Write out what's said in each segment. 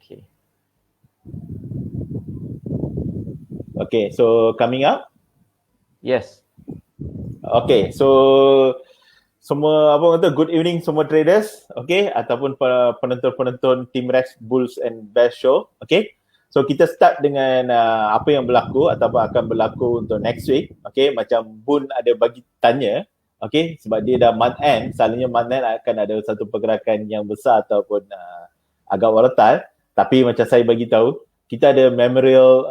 Okay. Okay, so coming up? Yes. Okay, so semua apa kata good evening semua traders, okay, ataupun penonton-penonton Team Rex Bulls and Bears show, okay. So kita start dengan apa yang berlaku ataupun akan berlaku untuk next week, okay. Macam Bun ada bagi tanya, okay, sebab dia dah month end, selalunya month end akan ada satu pergerakan yang besar ataupun agak volatile, tapi macam saya bagi tahu, kita ada memorial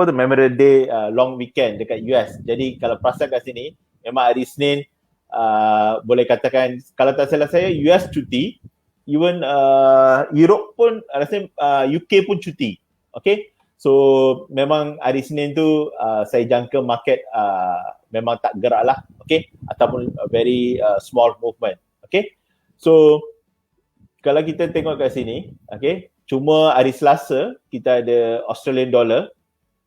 Memorial Day long weekend dekat US. Jadi kalau perasan kat sini memang hari Isnin boleh katakan kalau tak salah saya US cuti, even Europe pun rasa UK pun cuti. Okay, so memang hari Isnin tu saya jangka market memang tak gerak lah, okay, ataupun very small movement. Okay, so kalau kita tengok kat sini, okay, cuma hari Selasa kita ada Australian dollar.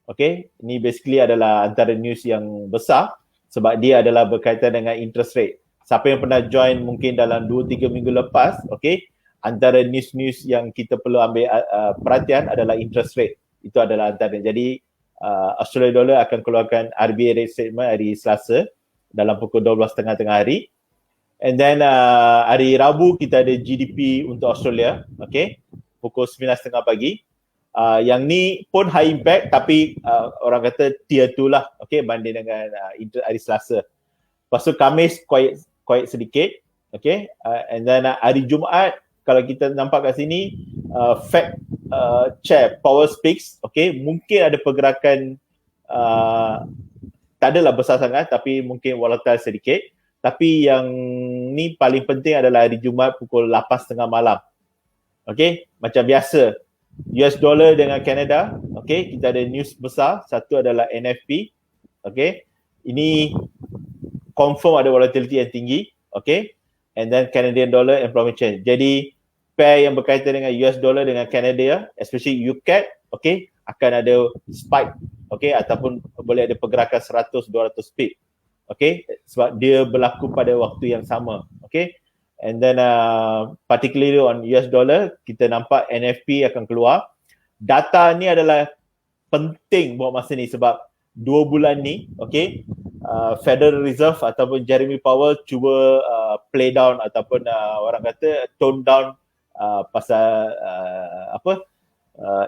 Okay, ini basically adalah antara news yang besar sebab dia adalah berkaitan dengan interest rate. Siapa yang pernah join mungkin dalam 2-3 minggu lepas, okay, antara news-news yang kita perlu ambil perhatian adalah interest rate. Itu adalah antara. Jadi Australian dollar akan keluarkan RBA rate statement hari Selasa dalam pukul 12.30 tengah hari. And then hari Rabu kita ada GDP untuk Australia, okay, pukul 9.30 pagi. Yang ni pun high impact tapi orang kata tier 2 lah, okay, banding dengan hari Selasa. Lepas tu Khamis quite sedikit, okay, and then hari Jumaat kalau kita nampak kat sini Fed Chair Powell speaks, okay, mungkin ada pergerakan tak adalah besar sangat tapi mungkin volatile sedikit. Tapi yang ni paling penting adalah hari Jumaat pukul 8.30 malam. Okay, macam biasa US dollar dengan Canada, okay, kita ada news besar. Satu adalah NFP, okay, ini confirm ada volatility yang tinggi, okay, and then Canadian dollar employment change. Jadi pair yang berkaitan dengan US dollar dengan Canada, especially UCAD, okay, akan ada spike, okay, ataupun boleh ada pergerakan 100-200 pip, okay, sebab dia berlaku pada waktu yang sama, okay. And then particularly on US dollar, kita nampak NFP akan keluar. Data ni adalah penting buat masa ni sebab 2 bulan ni, okay, Federal Reserve ataupun Jeremy Powell cuba play down ataupun orang kata tone down pasal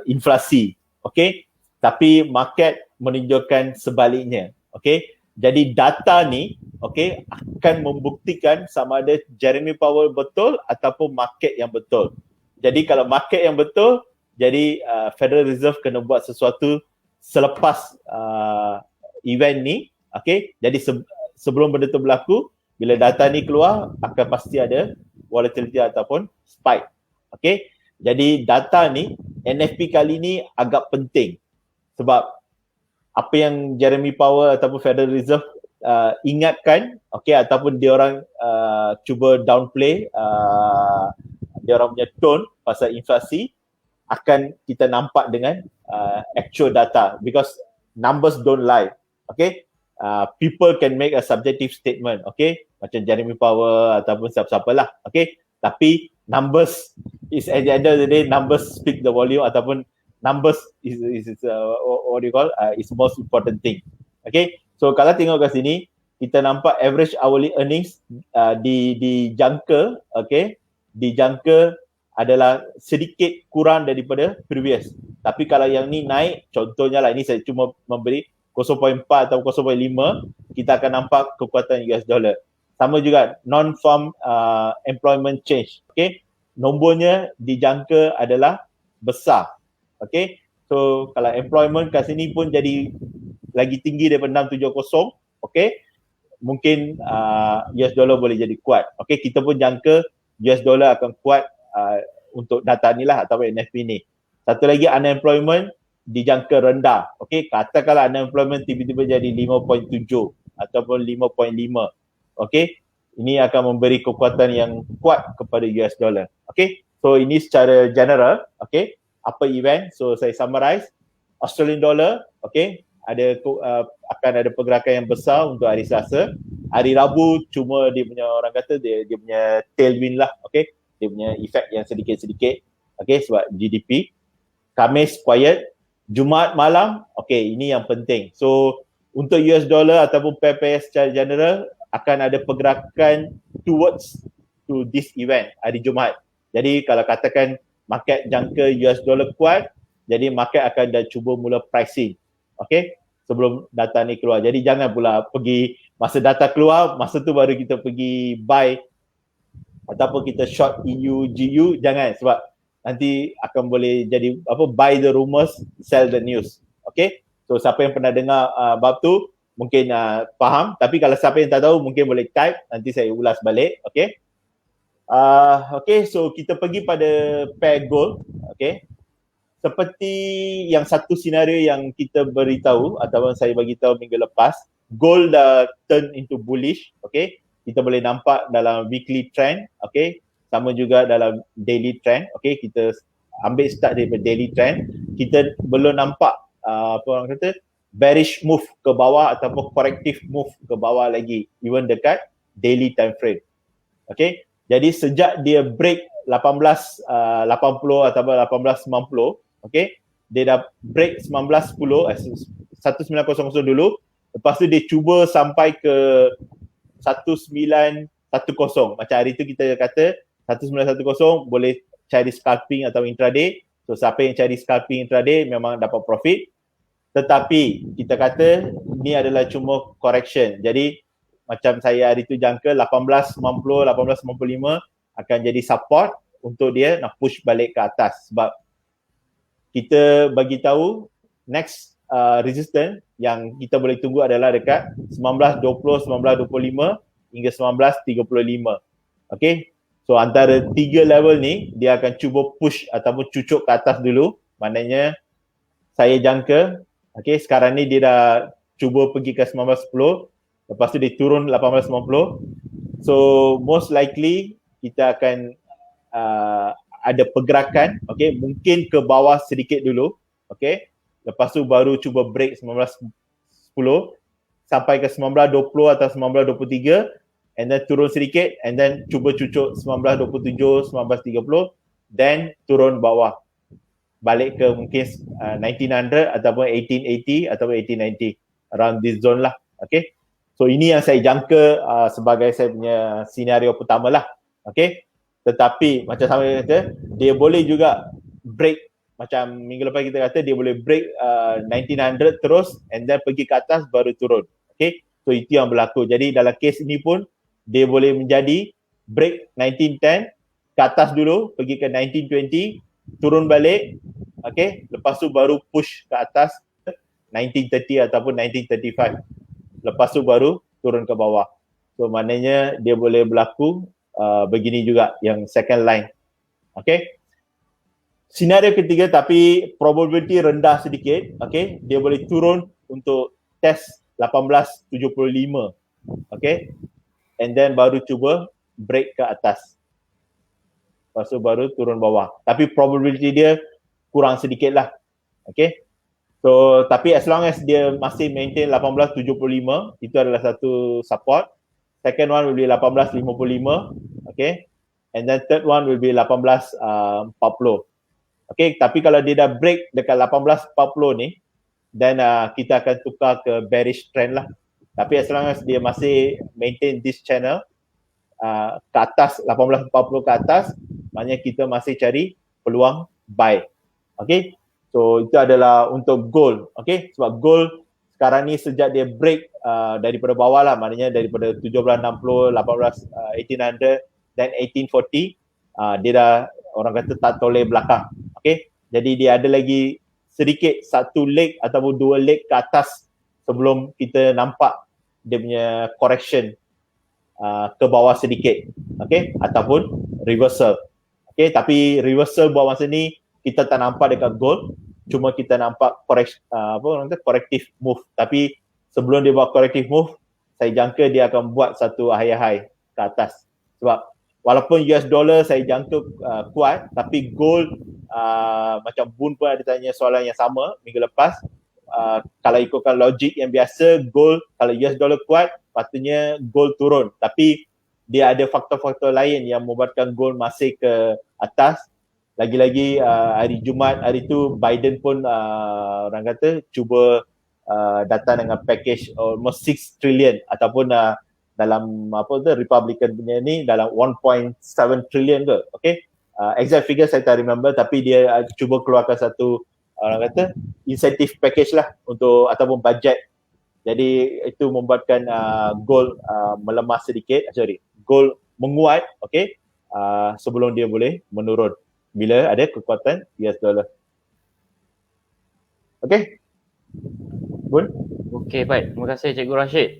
inflasi, okay. Tapi market menunjukkan sebaliknya, okay. Jadi data ni, okay, akan membuktikan sama ada Jeremy Powell betul ataupun market yang betul. Jadi kalau market yang betul, jadi Federal Reserve kena buat sesuatu selepas event ni, okay. Jadi sebelum benda tu berlaku, bila data ni keluar, akan pasti ada volatility ataupun spike, okay. Jadi data ni, NFP kali ni agak penting sebab apa yang Jeremy Powell ataupun Federal Reserve ingatkan, okay, ataupun dia orang cuba downplay dia orang punya tone pasal inflasi akan kita nampak dengan actual data because numbers don't lie, okay. People can make a subjective statement, okay, macam Jeremy Powell ataupun siapa-siapa lah, okay, tapi numbers is at the end of the day, numbers speak the volume ataupun numbers is what do you call is most important thing, okay. So kalau tengok kat sini kita nampak average hourly earnings dijangka, okay, dijangka adalah sedikit kurang daripada previous. Tapi kalau yang ni naik, contohnya lah, ini saya cuma memberi 0.4 atau 0.5, kita akan nampak kekuatan US dollar. Sama juga non-farm employment change, okay, nombornya dijangka adalah besar. Okay, so kalau employment kat sini pun jadi lagi tinggi daripada 670, okay, mungkin US dollar boleh jadi kuat. Okay, kita pun jangka US dollar akan kuat untuk data ni lah atau NFP ni. Satu lagi unemployment dijangka rendah. Okay, katakanlah unemployment tiba-tiba jadi 5.7 ataupun 5.5. Okay, ini akan memberi kekuatan yang kuat kepada US dollar. Okay, so ini secara general, okay, apa event. So saya summarize, Australian dollar, okay, akan ada pergerakan yang besar untuk hari Selasa. Hari Rabu cuma dia punya orang kata dia punya tailwind lah, okay, dia punya efek yang sedikit-sedikit, Okay, sebab GDP. Khamis quiet. Jumaat malam, okay, ini yang penting. So untuk US dollar ataupun pair secara general akan ada pergerakan towards to this event hari Jumaat. Jadi kalau katakan market jangka US dollar kuat, jadi market akan dah cuba mula pricing. Okay, sebelum data ni keluar. Jadi jangan pula pergi masa data keluar, masa tu baru kita pergi buy ataupun kita short EU, GU, jangan, sebab nanti akan boleh jadi buy the rumors, sell the news. Okay, so siapa yang pernah dengar bab tu mungkin faham, tapi kalau siapa yang tak tahu mungkin boleh type, nanti saya ulas balik. Okay, okay, so kita pergi pada pair gold. Okay, seperti yang satu senario yang kita beritahu ataupun saya bagi tahu minggu lepas, gold dah turn into bullish. Okay, kita boleh nampak dalam weekly trend. Okay, sama juga dalam daily trend. Okay, kita ambil start daripada daily trend, kita belum nampak apa orang kata bearish move ke bawah ataupun corrective move ke bawah lagi, even dekat daily time frame. Okay, jadi sejak dia break 1880 ataupun 1890, okay, dia dah break 1910 dulu, lepas tu dia cuba sampai ke 1910. Macam hari tu kita kata 1910 boleh cari scalping atau intraday. So siapa yang cari scalping intraday memang dapat profit. Tetapi kita kata ni adalah cuma correction. Jadi macam saya hari tu jangka 1890, 1895 akan jadi support untuk dia nak push balik ke atas, sebab kita bagi tahu next resistance yang kita boleh tunggu adalah dekat 1920, 1925 hingga 1935. Okay, so antara tiga level ni dia akan cuba push ataupun cucuk ke atas dulu. Maknanya saya jangka, okay, sekarang ni dia dah cuba pergi ke 1910, lepas tu dia turun 1890. So most likely kita akan ada pergerakan, okay, mungkin ke bawah sedikit dulu, okay, lepas tu baru cuba break 1910 sampai ke 1920 atau 1923, and then turun sedikit, and then cuba cucuk 1927, 1930, then turun bawah balik ke mungkin 1900 ataupun 1880 ataupun 1890, around this zone lah. Okay, so ini yang saya jangka sebagai saya punya senario pertama lah. Okay, tetapi macam saya kata, dia boleh juga break, macam minggu lepas kita kata dia boleh break 1900 terus and then pergi ke atas baru turun. Okay, so itu yang berlaku. Jadi dalam kes ini pun dia boleh menjadi break 1910 ke atas dulu, pergi ke 1920, turun balik, okay, lepas tu baru push ke atas 1930 ataupun 1935, lepas tu baru turun ke bawah. So maknanya dia boleh berlaku begini juga yang second line. Okay, senario ketiga tapi probability rendah sedikit, okay, dia boleh turun untuk test 1875, okay, and then baru cuba break ke atas, lepas tu baru turun bawah, tapi probability dia kurang sedikit lah. Okay, so tapi as long as dia masih maintain 1875, itu adalah satu support. Second one will be 1855, okay, and then third one will be 1840. Okay, tapi kalau dia dah break dekat 1840 ni, then kita akan tukar ke bearish trend lah. Tapi as long as dia masih maintain this channel ke atas 1840 ke atas, maknanya kita masih cari peluang buy. Okay, so itu adalah untuk gold. Okay, sebab gold sekarang ni sejak dia break daripada bawah lah, maknanya daripada 1760, 1800 dan 1840, dia dah orang kata tak toleh belakang. Okay, jadi dia ada lagi sedikit satu leg ataupun dua leg ke atas sebelum kita nampak dia punya correction ke bawah sedikit, okay, ataupun reversal. Okay, tapi reversal buat masa ni kita tak nampak dekat gold, cuma kita nampak corrective move. Tapi sebelum dia buat corrective move, saya jangka dia akan buat satu high ke atas. Sebab walaupun US dollar saya jangka kuat, tapi gold macam Boon pun ada tanya soalan yang sama minggu lepas. Kalau ikutkan logik yang biasa, gold kalau US dollar kuat, patutnya gold turun. Tapi dia ada faktor-faktor lain yang membuatkan gold masih ke atas. lagi-lagi hari Jumaat hari tu Biden pun orang kata cuba datang dengan package almost 6 trillion ataupun dalam apa tu Republican punya ni dalam 1.7 trillion ke, okay. Exact figure saya tak remember, tapi dia cuba keluarkan satu orang kata incentive package lah untuk ataupun budget. Jadi itu membuatkan gold melemah sedikit, gold menguat, okay, sebelum dia boleh menurun bila ada kekuatan US dollar. Okay, Bun? Okey, baik. Terima kasih Cikgu Rashid.